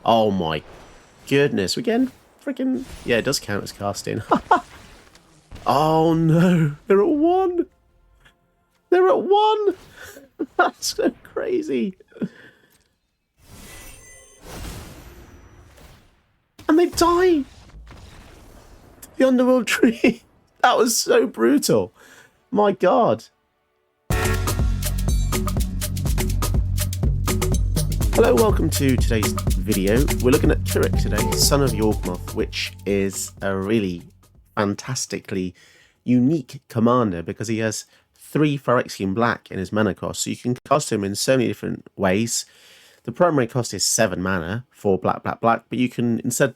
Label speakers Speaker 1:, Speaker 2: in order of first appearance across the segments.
Speaker 1: Oh my goodness. We're getting freaking... Yeah, it does count as casting. Oh no. They're at 1. They're at 1. That's so crazy. And they die. The underworld tree. That was so brutal. My God. Hello, welcome to today's video. We're looking at Kirik today, son of Yawgmoth, which is a really fantastically unique commander because he has 3 Phyrexian black in his mana cost, so you can cast him in so many different ways. The primary cost is 7 mana for black, but you can instead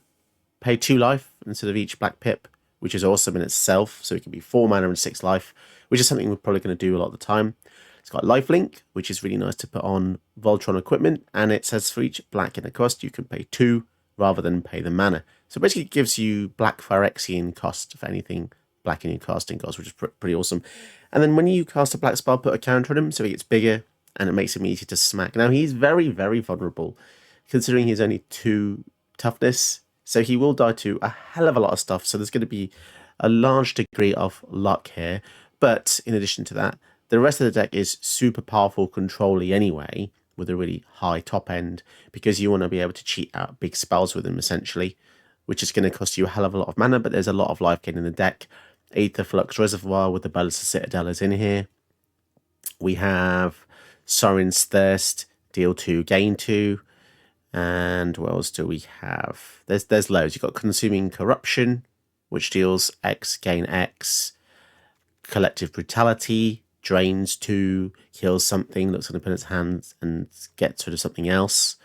Speaker 1: pay 2 life instead of each black pip, which is awesome in itself, so it can be 4 mana and 6 life, which is something we're probably going to do a lot of the time. It's got lifelink, which is really nice to put on Voltron equipment, and it says for each black in the cost, you can pay 2 rather than pay the mana. So basically it gives you black Phyrexian cost, if anything, black in your casting cost, which is pretty awesome. And then when you cast a black spell, put a counter on him, so he gets bigger, and it makes him easy to smack. Now, he's very, very vulnerable, considering he's only 2 toughness, so he will die to a hell of a lot of stuff, so there's going to be a large degree of luck here. But in addition to that, the rest of the deck is super powerful control-y anyway, with a really high top end, because you want to be able to cheat out big spells with him, essentially, which is going to cost you a hell of a lot of mana, but there's a lot of life gain in the deck. Aether Flux Reservoir with the Bolus of Citadel is in here. We have Sorin's Thirst, deal 2, gain 2. And what else do we have? There's loads. You've got Consuming Corruption, which deals X, gain X. Collective Brutality, drains 2, kills something, looks on opponent's hands and gets rid of something else.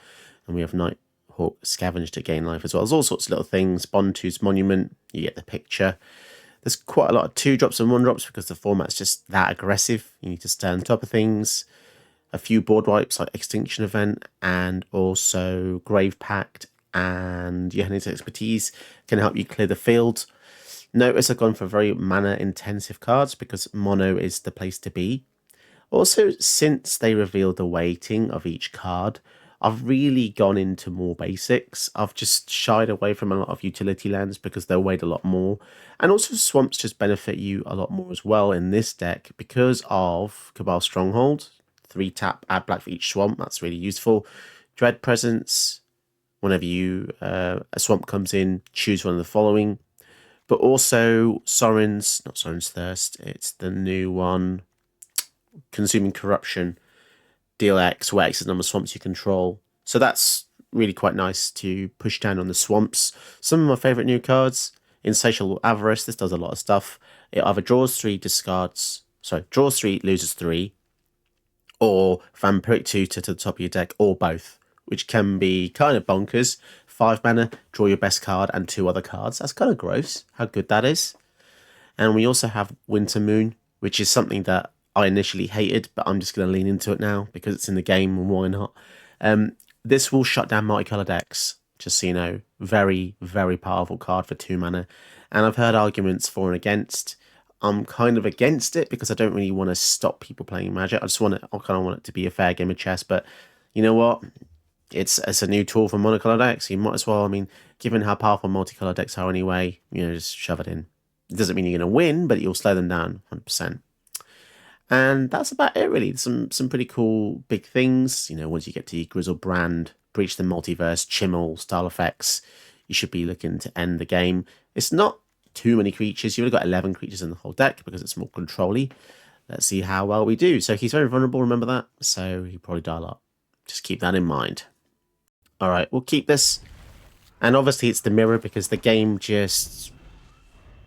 Speaker 1: And we have Nighthawk Scavenge to gain life as well. There's all sorts of little things. Bontu's Monument, you get the picture. There's quite a lot of 2-drops and 1-drops because the format's just that aggressive. You need to stay on top of things. A few board wipes like Extinction Event and also Grave Pact and Johannes Expertise can help you clear the field. Notice I've gone for very mana intensive cards because mono is the place to be. Also, since they revealed the weighting of each card, I've really gone into more basics. I've just shied away from a lot of utility lands because they're weighed a lot more. And also swamps just benefit you a lot more as well in this deck because of Cabal Stronghold. 3 tap, add black for each swamp. That's really useful. Dread Presence. Whenever a swamp comes in, choose one of the following. But also not Sorin's Thirst. It's the new one. Consuming Corruption. Deal X, where X is the number of swamps you control. So that's really quite nice to push down on the swamps. Some of my favourite new cards. Insatiable Avarice. This does a lot of stuff. It either draws 3, draws 3, loses 3. Or Vampiric Tutor to the top of your deck, or both, which can be kind of bonkers. 5 mana, draw your best card and 2 other cards. That's kind of gross, how good that is. And we also have Winter Moon, which is something that I initially hated, but I'm just going to lean into it now because it's in the game, and why not? This will shut down multicolour decks, just so you know. Very, very powerful card for 2 mana. And I've heard arguments for and against. I'm kind of against it because I don't really want to stop people playing Magic. I kind of want it to be a fair game of chess. But you know what? It's a new tool for monocolour decks. You might as well. I mean, given how powerful multicolour decks are anyway, just shove it in. It doesn't mean you're going to win, but you'll slow them down 100%. And that's about it, really. Some pretty cool big things. Once you get to Grizzlebrand, Breach the Multiverse, Chimmel, style effects, you should be looking to end the game. It's not too many creatures. You've only got 11 creatures in the whole deck because it's more control-y. Let's see how well we do. So he's very vulnerable, remember that? So he'll probably die a lot. Just keep that in mind. Alright, we'll keep this. And obviously it's the mirror because the game just...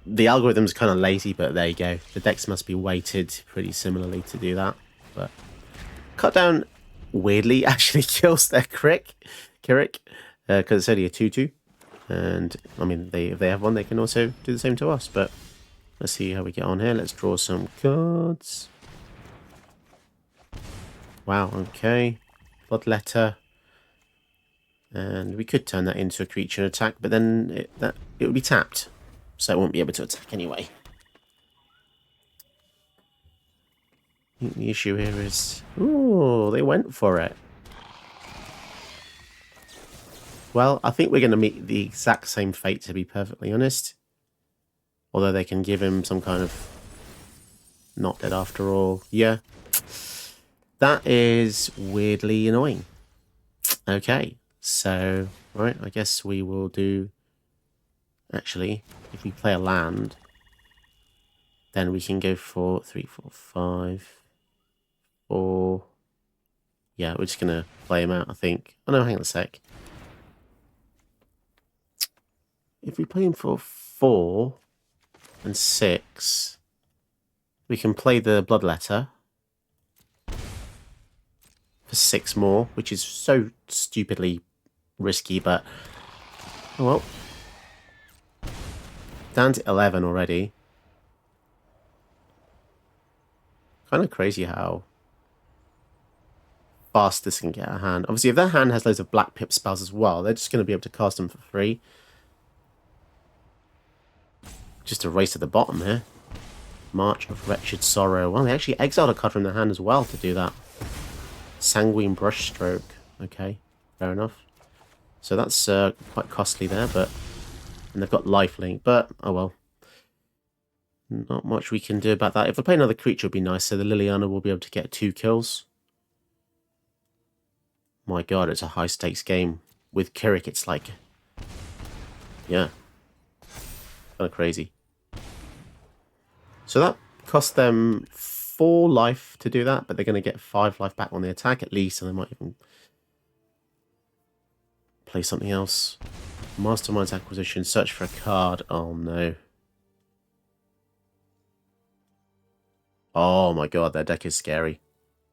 Speaker 1: The algorithm's kind of lazy, but there you go. The decks must be weighted pretty similarly to do that. But Cut Down, weirdly, actually kills their Kirik. Because it's only a 2-2. And, I mean, if they have one, they can also do the same to us. But let's see how we get on here. Let's draw some cards. Wow, okay. Bloodletter. And we could turn that into a creature and attack, but then it would be tapped. So it won't be able to attack anyway. I think the issue here is... Ooh, they went for it. Well, I think we're going to meet the exact same fate, to be perfectly honest. Although they can give him some kind of not dead after all. Yeah. That is weirdly annoying. Okay. So, right, I guess we will do... Actually, if we play a land, then we can go for 3, 4, 5, 4... Yeah, we're just going to play him out, I think. Oh, no, hang on a sec. If we play him for 4 and 6, we can play the Bloodletter for 6 more, which is so stupidly risky, but... Oh, well. Down to 11 already. Kind of crazy how fast this can get out of hand. Obviously, if their hand has loads of Black Pip spells as well, they're just going to be able to cast them for free. Just a race to the bottom here. March of Wretched Sorrow. Well, they actually exiled a card from their hand as well to do that. Sanguine Brushstroke. Okay, fair enough. So that's quite costly there, but... And they've got lifelink, but oh well. Not much we can do about that. If I play another creature, it would be nice. So the Liliana will be able to get 2 kills. My god, it's a high-stakes game. With Kirik, it's like... Yeah. Kind of crazy. So that cost them 4 life to do that, but they're going to get 5 life back on the attack at least, and they might even play something else. Mastermind's Acquisition, search for a card. Oh no. Oh my god, their deck is scary.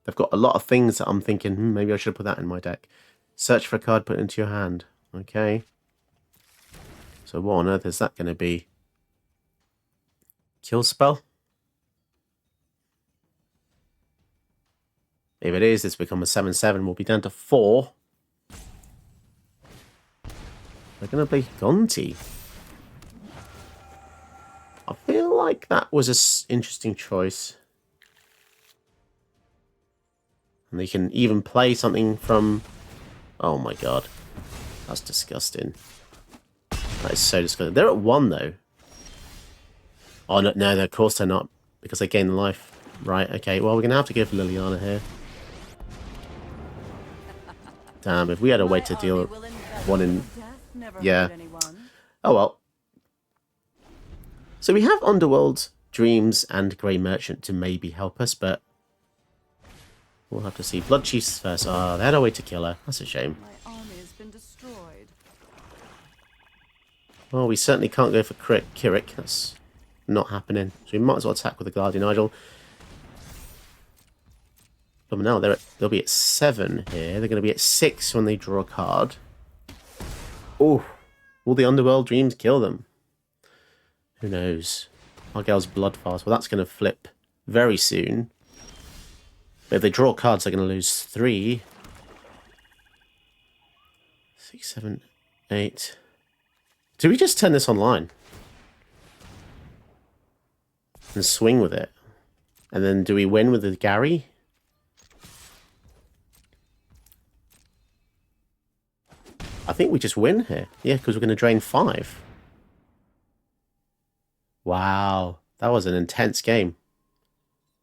Speaker 1: They've got a lot of things that I'm thinking, maybe I should put that in my deck. Search for a card, put it into your hand. Okay. So what on earth is that going to be? Kill spell? If it is, it's become a 7/7. We'll be down to 4. They're going to play Gonti. I feel like that was an interesting choice. And they can even play something from... Oh my god. That's disgusting. That is so disgusting. They're at 1 though. Oh no, no, of course they're not. Because they gain life. Right, okay. Well, we're going to have to go for Liliana here. Damn, if we had a way to deal 1 in... Yeah. Oh well. So we have Underworld, Dreams, and Grey Merchant to maybe help us, but... We'll have to see. Blood Chiefs first. Oh, they had a way to kill her. That's a shame.
Speaker 2: My army has been destroyed.
Speaker 1: Well, we certainly can't go for Kirik. That's not happening. So we might as well attack with the Guardian Idol. But now they'll be at 7 here. They're going to be at 6 when they draw a card. Oh, will the Underworld Dreams kill them? Who knows? Argyle's Bloodfast. Well, that's going to flip very soon. But if they draw cards, they're going to lose 3. 6, 7, 8. Do we just turn this online? And swing with it? And then do we win with the Gary? I think we just win here. Yeah, because we're going to drain 5. Wow. That was an intense game.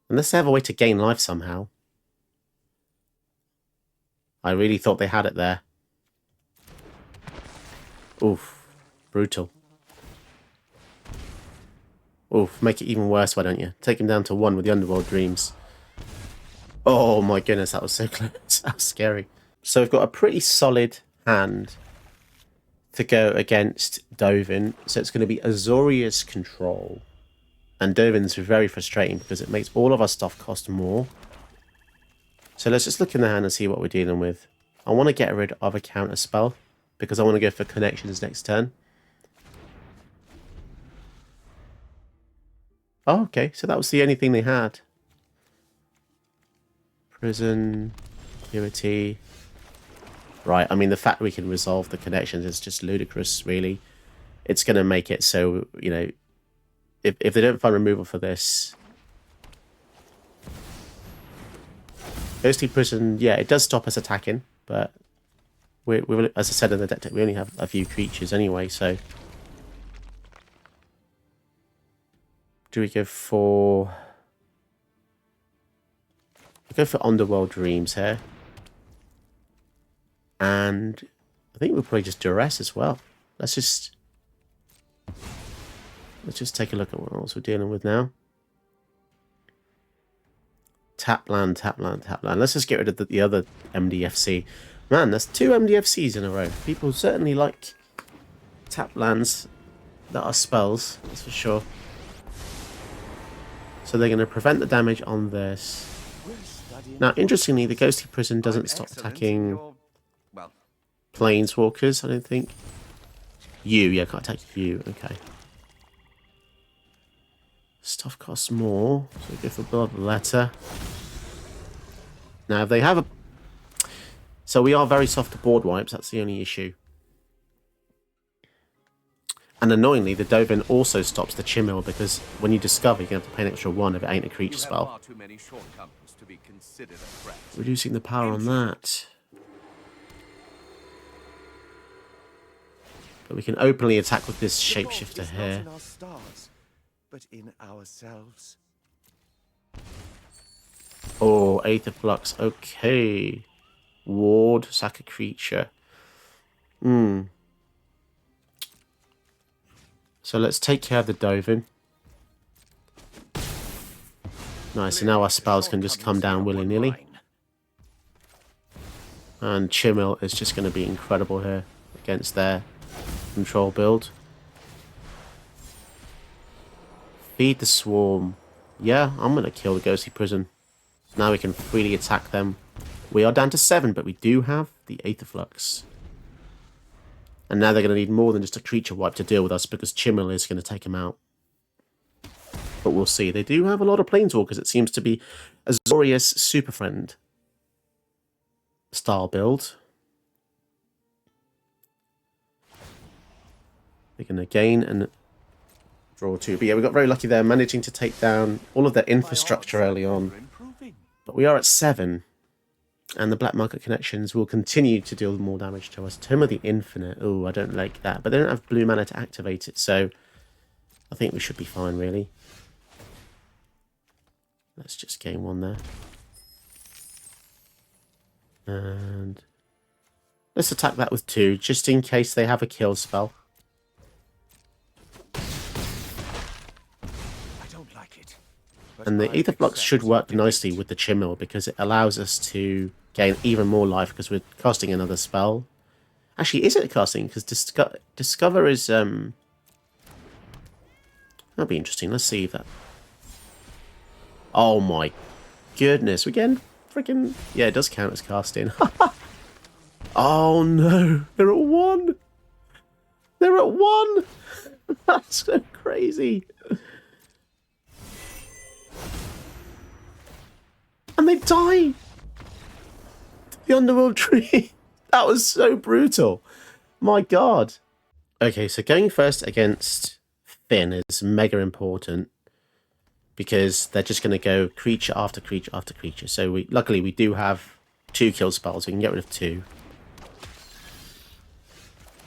Speaker 1: Unless they have a way to gain life somehow. I really thought they had it there. Oof. Brutal. Oof. Make it even worse, why don't you? Take him down to 1 with the Underworld Dreams. Oh my goodness, that was so close. That was scary. So we've got a pretty solid hand to go against Doven. So it's going to be Azorius Control. And Doven's very frustrating because it makes all of our stuff cost more. So let's just look in the hand and see what we're dealing with. I want to get rid of a counter spell because I want to go for connections next turn. Oh, okay. So that was the only thing they had. Prison, Purity. Right, I mean, the fact we can resolve the connections is just ludicrous, really. It's going to make it so, you know, if they don't find removal for this... Ghostly Prison, yeah, it does stop us attacking, but as I said in the deck, we only have a few creatures anyway, so... Do we go for... We go for Underworld Dreams here. And I think we'll probably just Duress as well. Let's just take a look at what else we're dealing with now. Tap land, tap land, tap land. Let's just get rid of the other MDFC. Man, that's 2 MDFCs in a row. People certainly like tap lands that are spells, that's for sure. So they're going to prevent the damage on this. Now, interestingly, the Ghostly Prison doesn't stop attacking Planeswalkers, I don't think. Yeah, can't attack you. Okay. Stuff costs more, so we go for Blood Letter. Now, if they have a... So we are very soft to board wipes, that's the only issue. And annoyingly, the Doven also stops the Chimil, because when you discover, you have to pay an extra 1 if it ain't a creature spell. Reducing the power on that. But we can openly attack with this Shapeshifter here.
Speaker 3: But in ourselves.
Speaker 1: Oh, Aether Flux. Okay. Ward, sack a creature. So let's take care of the Doven. Nice, and now our spells can just come down willy-nilly. And Chimil is just going to be incredible here against their control build. Feed the Swarm. Yeah, I'm going to kill the Ghostly Prison. Now we can freely attack them. We are down to 7, but we do have the Aether Flux. And now they're going to need more than just a creature wipe to deal with us, because Chimil is going to take them out. But we'll see. They do have a lot of Planeswalkers. It seems to be Azorius Super Friend style build. They're going to gain and draw 2. But yeah, we got very lucky there, managing to take down all of their infrastructure early on. But we are at 7. And the Black Market Connections will continue to deal more damage to us. Tomb of the Infinite. Oh, I don't like that. But they don't have blue mana to activate it, so I think we should be fine, really. Let's just gain 1 there. And let's attack that with 2, just in case they have a kill spell.
Speaker 3: I don't like it.
Speaker 1: And the Aether Flux should work nicely with the Chimil, because it allows us to gain even more life, because we're casting another spell. Actually, is it casting? Because Discover is... That'll be interesting. Let's see if that... Oh my goodness. We're getting freaking... Yeah, it does count as casting. Oh no. They're at 1. They're at 1. That's so crazy. And they die. The Underworld Tree. That was so brutal. My god. Okay, so going first against Finn is mega important, because they're just going to go creature after creature after creature. So luckily we do have 2 kill spells. We can get rid of 2.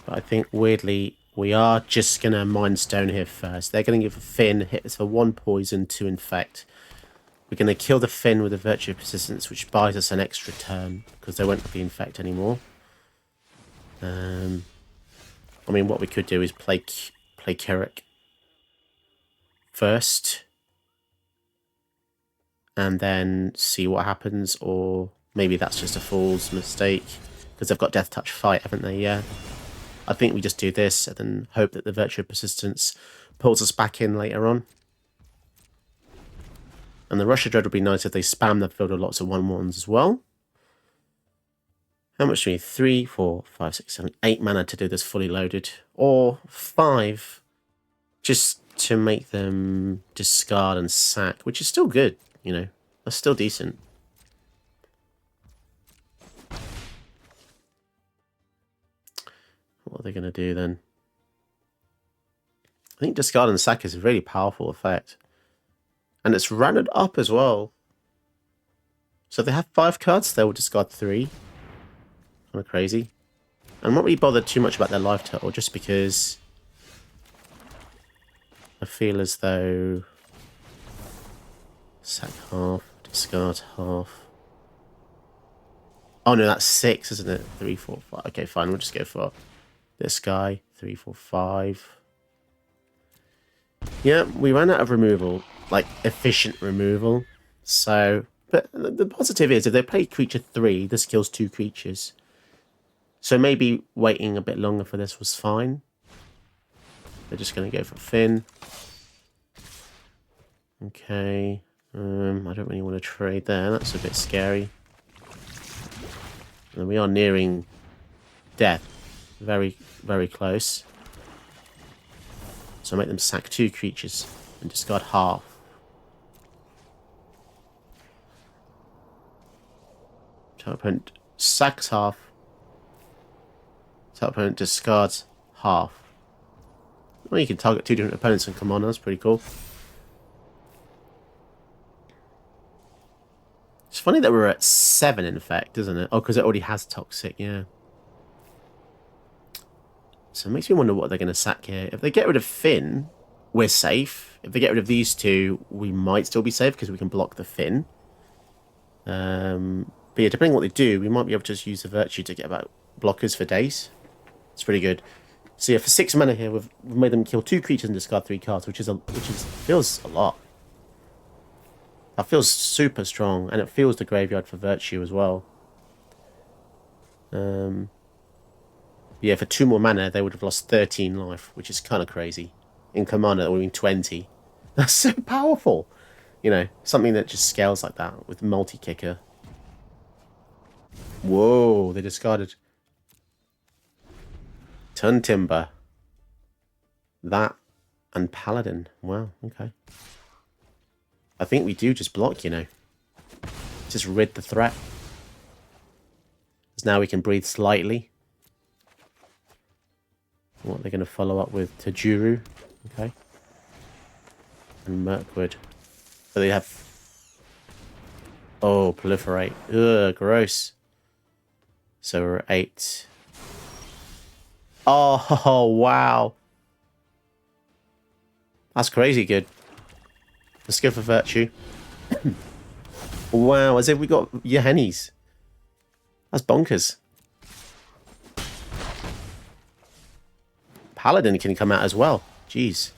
Speaker 1: But I think weirdly we are just going to Mind Stone here first. They're going to give Finn hits for 1 poison, 2 infect. We're going to kill the Finn with a Virtue of Persistence, which buys us an extra turn, because they won't have the infect anymore. I mean, what we could do is play Kirik first, and then see what happens, or maybe that's just a fool's mistake, because they've got Death Touch Fight, haven't they? Yeah. I think we just do this, and then hope that the Virtue of Persistence pulls us back in later on. And the Rush of Dread would be nice if they spam the field with lots of 1/1s as well. How much do we need? 3, 4, 5, 6, 7, 8 mana to do this fully loaded. Or 5, just to make them discard and sack, which is still good, you know. That's still decent. What are they going to do then? I think discard and sack is a really powerful effect. And it's rounded up as well. So if they have 5 cards, they will discard 3. Kind of crazy. I'm not really bothered too much about their life total, just because I feel as though sack half, discard half. Oh no, that's 6, isn't it? 3, 4, 5. Okay, fine. We'll just go for this guy. 3, 4, 5. Yeah, we ran out of removal, like efficient removal. So, but the positive is if they play creature 3, this kills 2 creatures. So maybe waiting a bit longer for this was fine. They're just going to go for Finn. Okay. I don't really want to trade there. That's a bit scary. And we are nearing death. Very, very close. So make them sack 2 creatures and discard half. Top opponent sacks half. Top opponent discards half. Well, you can target 2 different opponents and come on. That's pretty cool. It's funny that we're at 7 in fact, isn't it? Oh, because it already has toxic, yeah. So it makes me wonder what they're going to sack here. If they get rid of Finn, we're safe. If they get rid of these 2, we might still be safe because we can block the Finn. But yeah, depending on what they do, we might be able to just use the Virtue to get about blockers for days. It's pretty good. So yeah, for 6 mana here, we've made them kill 2 creatures and discard 3 cards, which feels a lot. That feels super strong, and it feels the graveyard for Virtue as well. Yeah, for 2 more mana, they would have lost 13 life, which is kind of crazy. In Commander, that would mean 20. That's so powerful. You know, something that just scales like that with multi-kicker. Whoa, they discarded Turn Timber. That and Paladin. Wow, okay. I think we do just block, you know. Just rid the threat. Because now we can breathe slightly. What they're going to follow up with Tajuru. Okay. And Mirkwood. So they have... Oh, Proliferate. Ugh, gross. So we're at 8. Oh, wow. That's crazy good. Let's go for Virtue. Wow, as if we got Yahennies. That's bonkers. Paladin can come out as well. Jeez.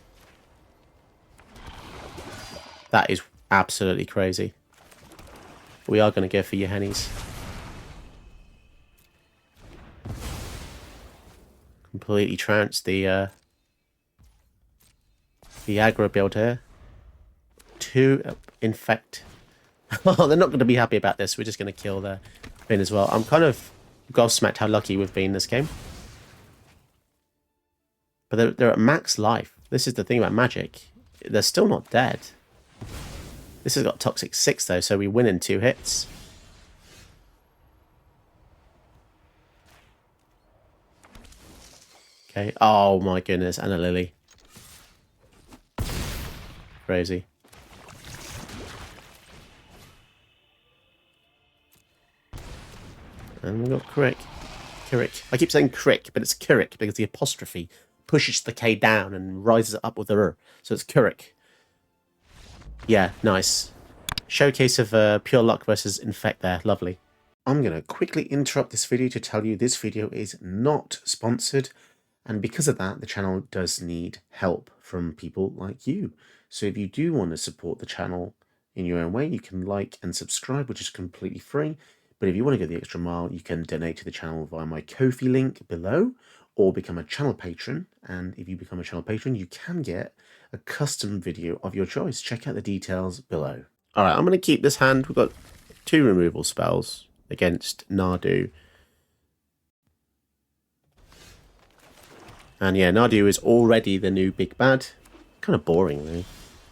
Speaker 1: That is absolutely crazy. We are going to go for Yahennies. Completely trounced the aggro build here. 2 infect. Oh, they're not going to be happy about this. We're just going to kill their Finn as well. I'm kind of gobsmacked how lucky we've been this game. But they're at max life. This is the thing about Magic. They're still not dead. This has got Toxic 6 though, so we win in 2 hits. Okay. Oh my goodness, and a Lily. Crazy. And we've got Crick. I keep saying Crick, but it's Kirik because the apostrophe pushes the K down and rises it up with the R. So it's Kirik. Yeah, nice. Showcase of pure luck versus infect there. Lovely. I'm going to quickly interrupt this video to tell you this video is not sponsored. And because of that, the channel does need help from people like you. So if you do want to support the channel in your own way, you can like and subscribe, which is completely free. But if you want to go the extra mile, you can donate to the channel via my Ko-fi link below or become a channel patron. And if you become a channel patron, you can get a custom video of your choice. Check out the details below. All right, I'm going to keep this hand. We've got 2 removal spells against Nardu. And yeah, Nardu is already the new big bad. Kind of boring, really.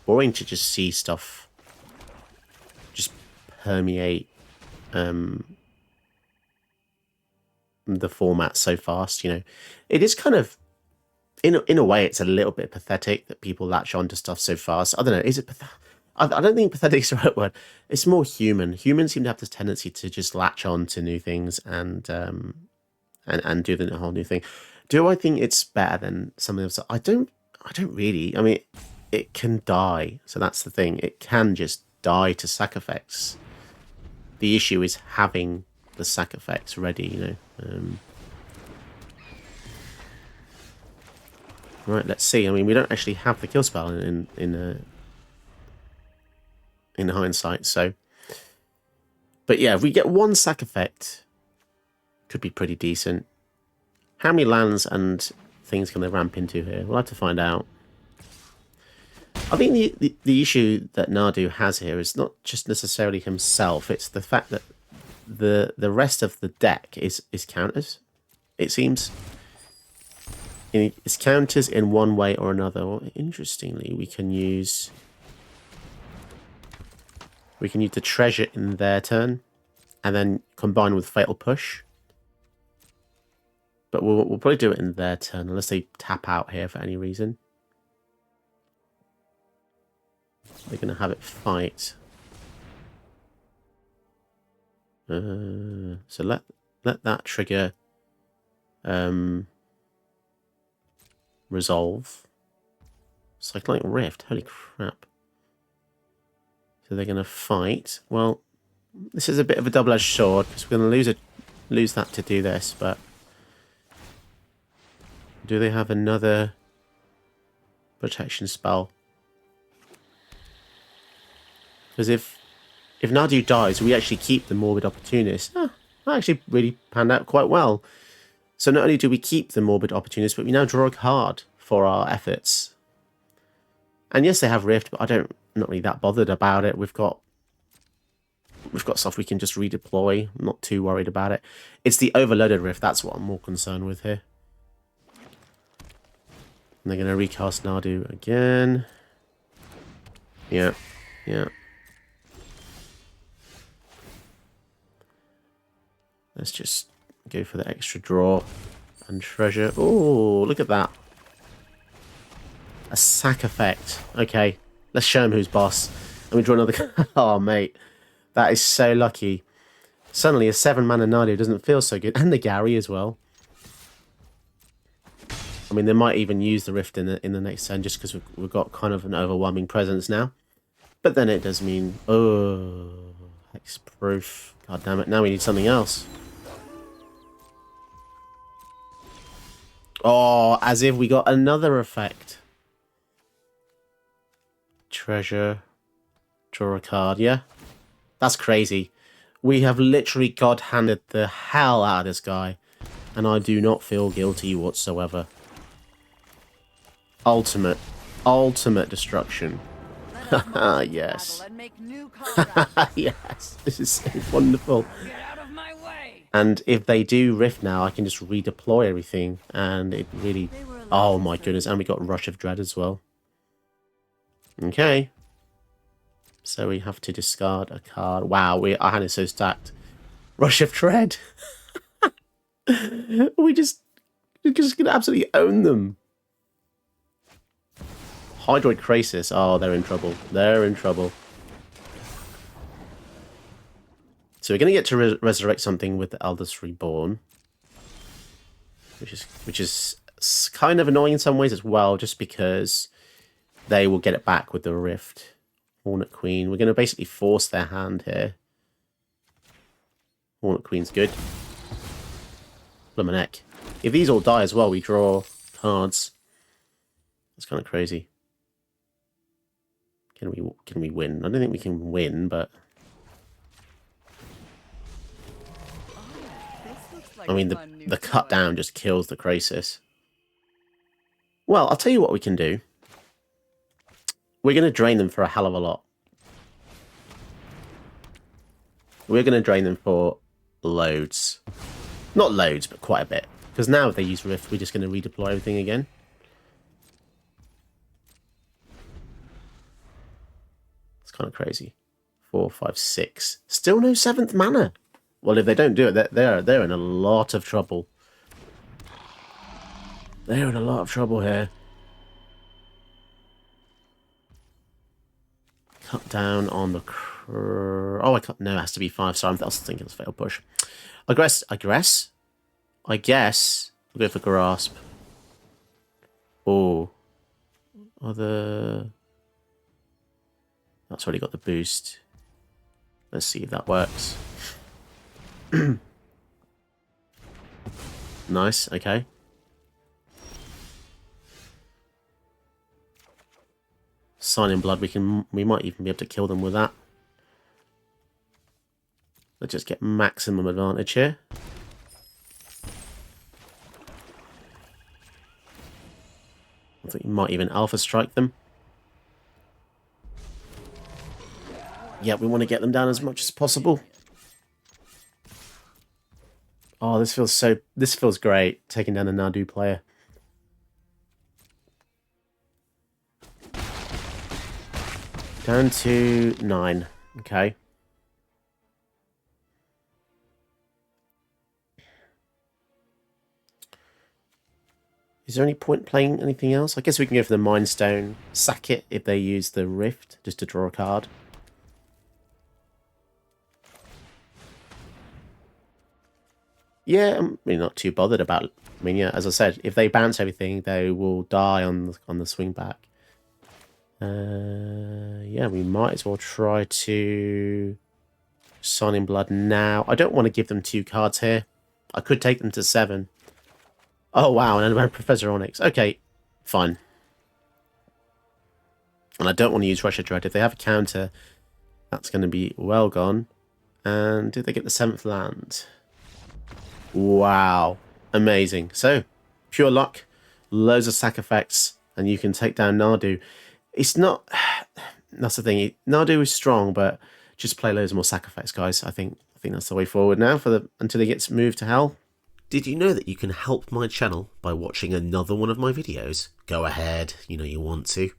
Speaker 1: Boring to just see stuff just permeate the format so fast, you know. It is kind of, in a way, it's a little bit pathetic that people latch on to stuff so fast. I don't know, is it pathetic? I don't think pathetic is the right word. It's more human. Humans seem to have this tendency to just latch on to new things and and do the whole new thing. Do I think it's better than some of the others? I don't really. I mean, it can die, so that's the thing. It can just die to sack effects. The issue is having the sack effects ready, you know. Right, let's see. I mean, we don't actually have the kill spell in hindsight, so. But yeah, if we get one sack effect, could be pretty decent. How many lands and things can they ramp into here? We'll have to find out. I think the issue that Nardu has here is not just necessarily himself. It's the fact that the rest of the deck is counters, it seems. It's counters in one way or another. Well, interestingly, we can use the treasure in their turn, and then combine with Fatal Push. But we'll probably do it in their turn, unless they tap out here for any reason. They're going to have it fight. So let that trigger resolve. Cyclonic Rift, holy crap. So they're going to fight. Well, this is a bit of a double-edged sword, because we're going to lose that to do this, but do they have another protection spell? Because if Nardu dies, we actually keep the Morbid Opportunist. That actually really panned out quite well. So not only do we keep the Morbid Opportunist, but we now draw a card for our efforts. And yes, they have Rift, but I'm not really that bothered about it. We've got stuff we can just redeploy. I'm not too worried about it. It's the overloaded Rift, that's what I'm more concerned with here. And they're going to recast Nardu again. Yeah. Let's just go for the extra draw and treasure. Oh, look at that. A sack effect. Okay, let's show him who's boss. And we draw another. Oh, mate. That is so lucky. Suddenly, a 7-mana Nardu doesn't feel so good. And the Gary as well. I mean, they might even use the Rift in the next turn just because we've got kind of an overwhelming presence now. But then it does mean... Oh, Hexproof. God damn it. Now we need something else. Oh, as if we got another effect. Treasure. Draw a card, yeah? That's crazy. We have literally God-handed the hell out of this guy. And I do not feel guilty whatsoever. Ultimate destruction. Yes. Yes, this is so wonderful.
Speaker 2: Get out of my way.
Speaker 1: And if they do Rift now, I can just redeploy everything, and it really... Oh my goodness, and we got Rush of Dread as well. Okay. So we have to discard a card. Wow, our hand is so stacked. Rush of Dread. We're just going to absolutely own them. Hydroid Crisis. Oh, they're in trouble. They're in trouble. So we're going to get to resurrect something with the Eldest Reborn. Which is kind of annoying in some ways as well, just because they will get it back with the Rift. Hornet Queen. We're going to basically force their hand here. Hornet Queen's good. Blummeneck. If these all die as well, we draw cards. That's kind of crazy. Can we win? I don't think we can win, but... I mean, the cut down just kills the Crisis. Well, I'll tell you what we can do. We're going to drain them for a hell of a lot. We're going to drain them for loads. Not loads, but quite a bit. Because now if they use Rift, we're just going to redeploy everything again. It's kind of crazy. 4, 5, 6. Still no 7th mana. Well, if they don't do it, they're in a lot of trouble. They're in a lot of trouble here. Cut down on the... Oh, no, it has to be 5. Sorry, I was thinking it's Fatal Push. Aggress. I guess we'll go for grasp. Oh, that's already got the boost. Let's see if that works. Nice. Okay. Sign in blood. We might even be able to kill them with that. Let's just get maximum advantage here. I think we might even alpha strike them. Yeah, we want to get them down as much as possible. Oh, this feels great, taking down a Nardu player. Down to 9. Okay. Is there any point playing anything else? I guess we can go for the Mind Stone, sack it if they use the Rift, just to draw a card. Yeah, I'm really not too bothered about it. I mean, yeah, as I said, if they bounce everything, they will die on the swing back. Yeah, we might as well try to sign in blood now. I don't want to give them 2 cards here. I could take them to 7. Oh, wow, and then Professor Onyx. Okay, fine. And I don't want to use Russia Dread. If they have a counter, that's going to be well gone. And did they get the 7th land? Wow, amazing. So, pure luck, loads of sack effects, and you can take down Nardu. It's not... That's the thing. Nardu is strong, but just play loads more sack effects, guys. I think that's the way forward now until he gets moved to hell.
Speaker 4: Did you know that you can help my channel by watching another one of my videos? Go ahead, you know you want to.